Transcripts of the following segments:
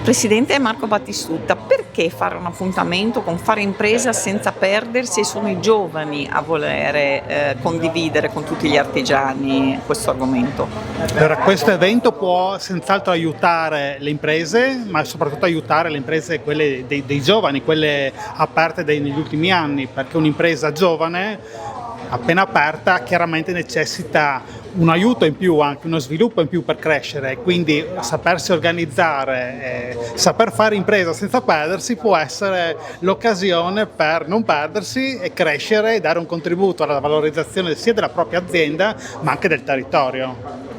Presidente Marco Battistutta, perché fare un appuntamento con Fare Impresa senza perdersi e sono i giovani a volere condividere con tutti gli artigiani questo argomento? Allora, questo evento può senz'altro aiutare le imprese, ma soprattutto aiutare le imprese, quelle dei giovani, quelle aperte negli ultimi anni, perché un'impresa giovane appena aperta chiaramente necessita un aiuto in più, anche uno sviluppo in più per crescere, quindi sapersi organizzare, saper fare impresa senza perdersi può essere l'occasione per non perdersi e crescere e dare un contributo alla valorizzazione sia della propria azienda ma anche del territorio.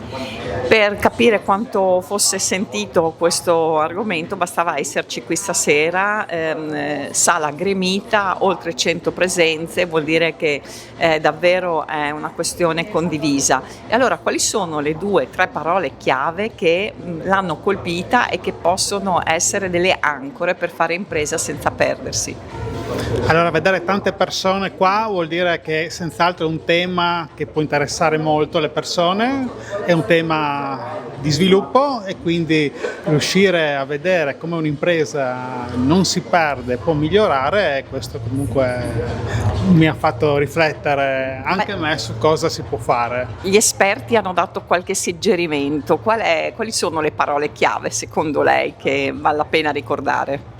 Per capire quanto fosse sentito questo argomento bastava esserci qui stasera, sala gremita, oltre 100 presenze, vuol dire che davvero è una questione condivisa. E allora quali sono le 2 o 3 parole chiave che l'hanno colpita e che possono essere delle ancore per fare impresa senza perdersi? Allora, vedere tante persone qua vuol dire che senz'altro è un tema che può interessare molto le persone, è un tema di sviluppo e quindi riuscire a vedere come un'impresa non si perde, può migliorare, questo comunque mi ha fatto riflettere anche me su cosa si può fare. Gli esperti hanno dato qualche suggerimento, quali sono le parole chiave secondo lei che vale la pena ricordare?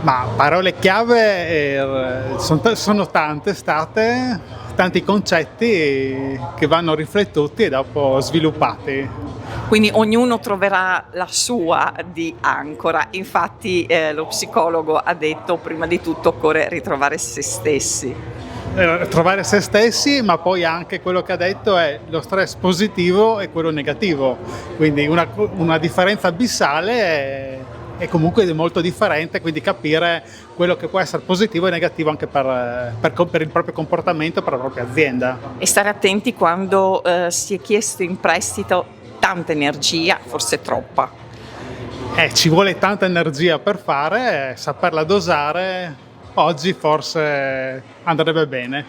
Ma parole chiave sono tante state, tanti concetti che vanno riflettuti e dopo sviluppati. Quindi ognuno troverà la sua di ancora, infatti lo psicologo ha detto prima di tutto occorre ritrovare se stessi. Trovare se stessi, ma poi anche quello che ha detto è lo stress positivo e quello negativo, quindi una differenza abissale è comunque molto differente, quindi capire quello che può essere positivo e negativo anche per il proprio comportamento, per la propria azienda. E stare attenti quando si è chiesto in prestito tanta energia, forse troppa. Ci vuole tanta energia per fare, saperla dosare oggi forse andrebbe bene.